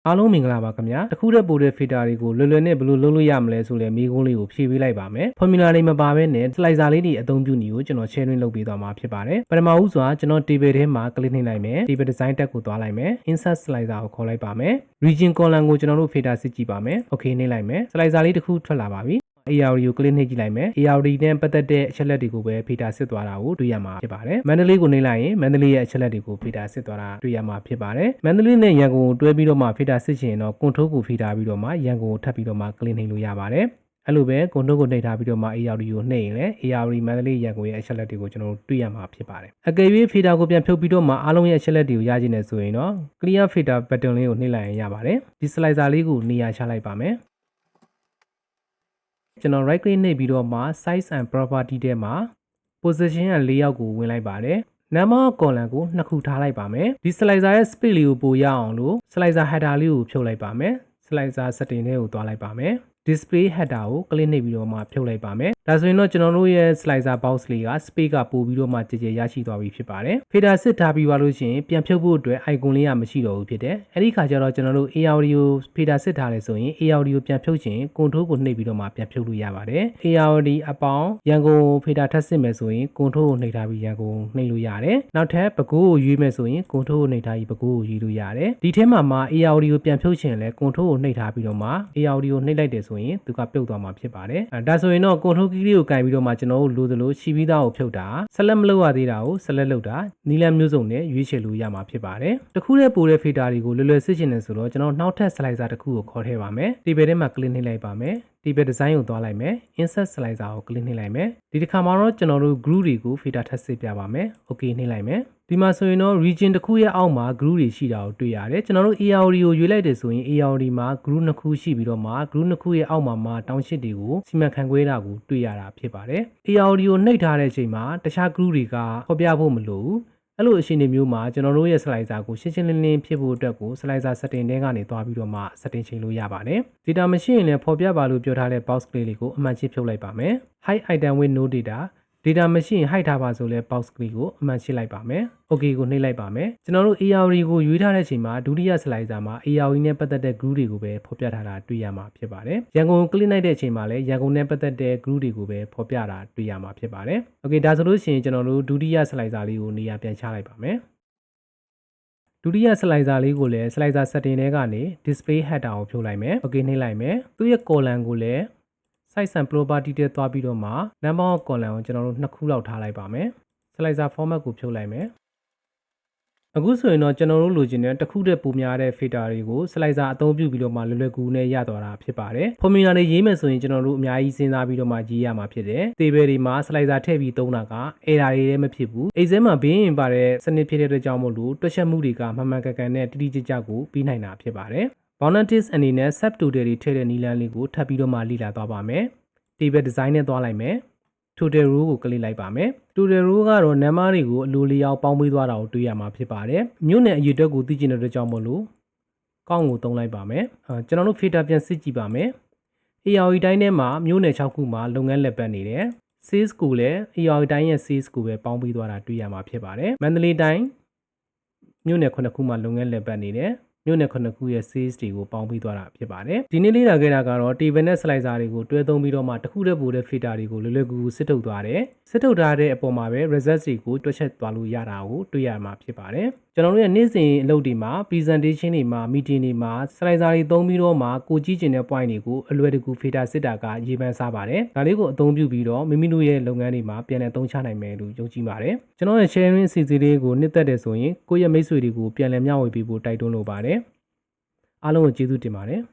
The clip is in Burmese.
အားလုံးမင်္ဂလာပါခင်ဗျာတခုတည်းပို့တဲ့ filter တွေကိုလွယ်လွယ်နဲ့ဘယ်လိုလုပ်လို့ရမလဲဆိုလဲမိကုန်းလေးကိုဖြည့်ပေးလိုက်ပါမယ် formula တွေမပါဘဲနဲ့ slicer လေးတွေအသုံးပြုနည်းကိုကျွန်တော် sharing လုပ်ပေးသွားမှာဖြစ်ပါတယ်ပထမဦးစွာကျွန်တော် table ထဲမှာ click နှိပ်လိုက်မယ် table design tab ကိုသွားလိုက်မယ် insert slicer ကိုခေါ်လိုက်ပါမယ် region column ကိုကျွန်တော်တို့ filter စစ်ကြည့်ပါမယ် okay နှိပ်လိုက်မယ် slicer လေးတစ်ခုထွက်လာပါပြီARD ကို click နှိပ်ကြည့်လိုက်မယ် ARD နဲ့ပတ်သက်တဲ့အချက်လက်တွေကိုပဲ filter စစ်သွားတာကိုတွေ့ရမှာဖြစ်ပါတယ် Mandalay ကိုနှိပ်လိုက်ရင် Mandalay ရဲ့အချက်လက်တွေကို filter စစ်သွားတာတွေ့ရမှာဖြစ်ပါတယ် Mandalay နဲ့ရန်ကုန်ကိုတွဲပြီးတော့မှ filter စစ်ချင်တော့ control ကို filter ပြီးတော့မှရန်ကုန်ကိုထပ်ပြီးတော့မှ click နှိပ်လို့ရပါတယ်အဲ့လိုပဲ control ကိုနှိပ်ထားပြီးတော့မှ ARD ကိုနှိပ်ရင်လည်း ARD Mandalay ရန်ကုန်ရဲ့အချက်လက်တွေကိုကျွန်တော်တို့တွေ့ရမှာဖြစ်ပါတယ်အကယ်၍ filter ကိုပြန်ဖြုတ်ပြီးတော့မှအားလုံးရဲ့အချက်လက်တွေကိုရချင်တယ်ဆိုရင်တော့ clear filter button လေးကိုနှိပ်လိုက်ရင်ရပါတယ်ဒီ slicer လေးကိုနေရာချလိုက်ပါမယ်ကျွန်တော် right click နှိပ်ပြီးတော့မှ size and property ထဲမှာ position က4ယောက်ကိုဝင်လိုက်ပါတယ် number column ကို2ခုထားလိုက်ပါမယ်ဒီ slicer ရဲ့ space လေးကိုပိုရအောင်လို့ slicer header လေးကိုဖြုတ်လိုက်ပါမယ် slicer setting ထဲကိုသွားလိုက်ပါမယ် display header ကို click နှိပ်ပြီးတော့မှဖြုတ်လိုက်ပါမယ်ဒါဆိုရင်တော့ကျွန်တော်တို့ရဲ့ slicer box လေးက space ကပိုပြီးတော့မှကြည်ကြည်ရရှိသွားပြီဖြစ်ပါတယ် filter စစ်ထားပြီးပါလို့ရှိရင်ပြန်ဖြုတ်ဖို့အတွက် icon လေးကမရှိတော့ဘူးဖြစ်တယ်အဲ့ဒီခါကျတော့ကျွန်တော်တို့ ARD ကို filter စစ်ထားတယ်ဆိုရင် ARD ကိုပြန်ဖြုတ်ချင် control ကိုနှိပ်ပြီးတော့မှပြန်ဖြုတ်လို့ရပါတယ် ARD အပေါင်းရန်ကုန် filter ထပ်စစ်မယ်ဆိုရင် control ကိုနှိပ်ထားပြီးရန်ကုန်နှိပ်လို့ရတယ်နောက်ထပ်ပဲခူးကိုရွေးမယ်ဆိုရင် control ကိုနှိပ်ထားပြီးပဲခူးကိုရွေးလို့ရတယ်ဒီထဲမှာ ARD ကိုပြန်ဖြုတ်ချင်လဲ control ကိုနှိပ်ထားပြီးတော့မှ ARD ကိုနှိပ်လိုက်တယ်ဆိုရင်သူကပြုတ်သွားမှာဖြစ်ပါတယ်ဒါဆိုရင်တော့ control key လေးကိုကင်ပြီးတော့မှကျွန်တော်တို့လိုသလိုရှိပြီးသားကိုဖြုတ်တာ select မလုပ်ရသေးတာကို select လုပ်တာနီလန်းမျိုးစုံနဲ့ရွေးချယ်လို့ရမှာဖြစ်ပါတယ်တခုတည်းပို့တဲ့ filter တွေကိုလွယ်လွယ်စစ်ချင်တယ်ဆိုတော့ကျွန်တော်နောက်ထပ် slicer တစ်ခုကိုခေါ်ထည့်ပါမယ် table ထဲမှာ click နှိပ်လိုက်ပါမယ် table design ကိုသွားလိုက်မယ် insert slicer ကို click နှိပ်လိုက်မယ်ဒီတစ်ခါမှာတော့ကျွန်တော်တို့ group တွေကို filter ထပ်စစ်ပြပါမယ် okay နှိပ်လိုက်မယ်ဒီမှာဆိုရင်တော့ region တစ်ခုရဲ့အောက်မှာ group တွေရှိတာကိုတွေ့ရတယ်ကျွန်တော်တို့ ARD ကိုရွေးလိုက်တယ်ဆိုရင် ARD မှာ group နှစ်ခုရှိပြီးတော့မှ group နှစ်ခုရဲ့အောက်မှာtownship တွေကိုစီမံခန့်ခွဲတာကိုတွေ့ရတာဖြစ်ပါတယ် ARD ကိုနှိပ်ထားတဲ့အချိန်မှာတခြား group တွေကဖော်ပြဖို့မလိုဘူးအဲ့လိုအခြေအနေမျိုးမှာကျွန်တော်တို့ရဲ့ slicer ကိုရှင်းရှင်းလင်းလင်းဖြစ်ဖို့အတွက်ကို slicer setting ထဲကနေသွားပြီးတော့မှ setting ချိန်လို့ရပါတယ် data မရှိရင်လည်းဖော်ပြပါလို့ပြောထားတဲ့ box ကလေးကိုအမှန်ချစ်ဖြုတ်လိုက်ပါမယ် hide item with no data မရှိရင် hide ထားပါဆိုလဲ box ကလေးကိုအမှန်ချစ်လိုက်ပါမယ် okay ကိုနှိပ်လိုက်ပါမယ်ကျွန်တော်တို့ ARD ကိုရွေးထားတဲ့အချိန်မှာဒုတိယ slicer မှာ ARD နဲ့ပတ်သက်တဲ့ group တွေကိုပဲဖော်ပြထားတာတွေ့ရမှာဖြစ်ပါတယ်ရန်ကုန် click လိုက်တဲ့အချိန်မှာလည်းရန်ကုန်နဲ့ပတ်သက်တဲ့ group တွေကိုပဲဖော်ပြတာတွေ့ရမှာဖြစ်ပါတယ် okay ဒါဆိုလို့ရှိရင်ကျွန်တော်တို့ဒုတိယ slicer လေးကိုနေရာပြန်ချလိုက်ပါမယ်ဒုတိယ slicer လေးကိုလည်း slicer setting ထဲကနေ display header ကိုဖြုတ်လိုက်မယ် okay နှိပ်လိုက်မယ်သူ့ရဲ့ column ကိုလည်း size and property ထဲသွားပြီးတော့မှ number of column ကိုကျွန်တော်တို့2ခုလောက်ထားလိုက်ပါမယ် slicer format ကိုဖြုတ်လိုက်မယ်အခုဆိုရင်တော့ကျွန်တော်တို့လိုချင်တဲ့တစ်ခုတည်းပုံများတဲ့ filter တွေကို slicer အသုံးပြုပြီးတော့မှလွယ်လွယ်ကူကူနဲ့ရသွားတာဖြစ်ပါတယ် formula တွေရေးမယ်ဆိုရင်ကျွန်တော်တို့အများကြီးစဉ်းစားပြီးတော့မှရေးရမှာဖြစ်တယ် table တွေမှာ slicer ထည့်ပြီးသုံးတာက error တွေလည်းမဖြစ်ဘူး exam မှာဘေးရင်ပါတဲ့စနစ်ဖြစ်တဲ့အတွက်ကြောင့်မို့လို့တွက်ချက်မှုတွေကမှန်မှန်ကန်ကန်နဲ့တိတိကျကျကိုပြီးနိုင်တာဖြစ်ပါတယ် boundaries အနေနဲ့ subtotal တွေထည့်တဲ့နည်းလမ်းလေးကိုထပ်ပြီးတော့မှလေ့လာသွားပါမယ် table design နဲ့သွားလိုက်မယ် total row ကို click လိုက်ပါမယ် total row ကတော့ number တွေကိုအလိုလျောက်ပေါင်းပေးသွားတာကိုတွေ့ရမှာဖြစ်ပါတယ်မြို့နယ်အရေအတွက်ကိုသိချင်တဲ့အတွက်ကြောင့်မို့လို့ကောင်းကိုသုံးလိုက်ပါမယ်ကျွန်တော်တို့ filter ပြန်စစ်ကြည့်ပါမယ် ARD တိုင်းထဲမှာမြို့နယ်6ခုမှာလုပ်ငန်းလက်ပတ်နေတယ် sales ကိုလည်း ARD တိုင်းရဲ့ sales ကိုပဲပေါင်းပေးသွားတာတွေ့ရမှာဖြစ်ပါတယ်မန္တလေးတိုင်းမြို့နယ်9ခုမှာလုပ်ငန်းလက်ပတ်နေတယ်မြို့နယ်9ခုရဲ့ sales တွေကိုပေါင်းပြီးသွားတာဖြစ်ပါတယ်ဒီနေ့လေ့လာခဲ့တာကတော့ table နဲ့ slicer တွေကိုတွဲသုံးပြီးတော့မှတစ်ခုတည်းပို့တဲ့ filter တွေကိုလွယ်လွယ်ကူကူစစ်ထုတ်သွားတယ်စစ်ထုတ်ထားတဲ့အပေါ်မှာပဲ results တွေကိုတွက်ချက်သွားလို့ရတာကိုတွေ့ရမှာဖြစ်ပါတယ်ကျွန်တော်တို့ရဲ့နေ့စဉ်အလုပ်တွေမှာ presentation တွေမှာ meeting တွေမှာ slicer တွေသုံးပြီးတော့မှကိုကြည့်ကျင်တဲ့ point တွေကိုအလွယ်တကူ filter စစ်တာကရေးပန်းစားပါတယ်ဒါလေးကိုအသုံးပြုပြီးတော့မိမိတို့ရဲ့လုပ်ငန်းတွေမှာပြန်လည်သုံးချနိုင်မယ်လို့ယုံကြည်ပါတယ်ကျွန်တော်ရဲ့ sharing အစီအစဉ်လေးကိုနှစ်သက်တယ်ဆိုရင်ကိုယ့်ရဲ့မိတ်ဆွေတွေကိုပြန်လည်မျှဝေပေးဖို့တိုက်တွန်းလိုပါတယ်အားလုံးကိုကျေးဇူးတင်ပါတယ်